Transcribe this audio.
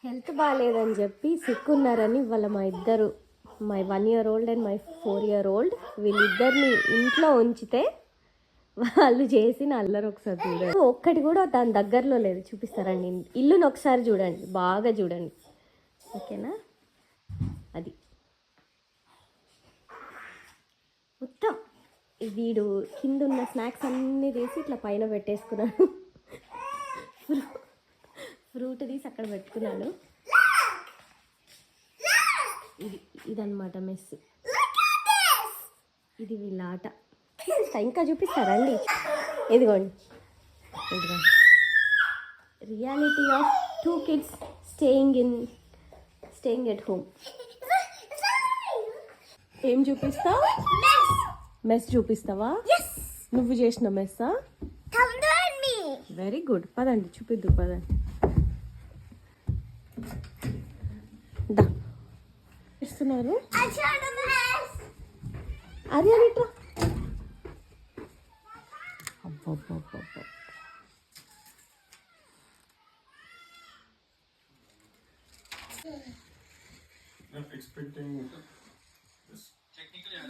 Health బాగాలేదని చెప్పి sick ఉన్నారని వాళ్ళ మా ఇద్దరు, my 1 year old and my 4 year old, వీళ్ళిద్దరిని ఇంట్లో ఉంచితే వాళ్ళు చేసిన అల్లరి ఒకసారి చూడండి. ఒక్కటి కూడా దాని దగ్గరలో లేదు. చూపిస్తారండి ఇల్లుని ఒకసారి చూడండి, బాగా చూడండి, ఓకేనా? అది మొత్తం వీడు కింద ఉన్న స్నాక్స్ అన్నీ తీసి ఇట్లా పైన పెట్టేసుకున్నాడు. ఫ్రూట్ తీసి అక్కడ పెట్టుకున్నాడు. ఇదన్నమాట మెస్. ఇది వీళ్ళ ఆట. ఇంకా చూపిస్తారండి. ఇదిగోండి reality of 2 kids staying at home. ఏం చూపిస్తావు? మెస్ చూపిస్తావా? నువ్వు చేసిన మెస్సా? Very good. పదండి చూపిద్దు, పదండి. ఇస్తున్నారు అరే అనిట్రా. అబ్బబ్బబ్బబ్బ. Not expecting this.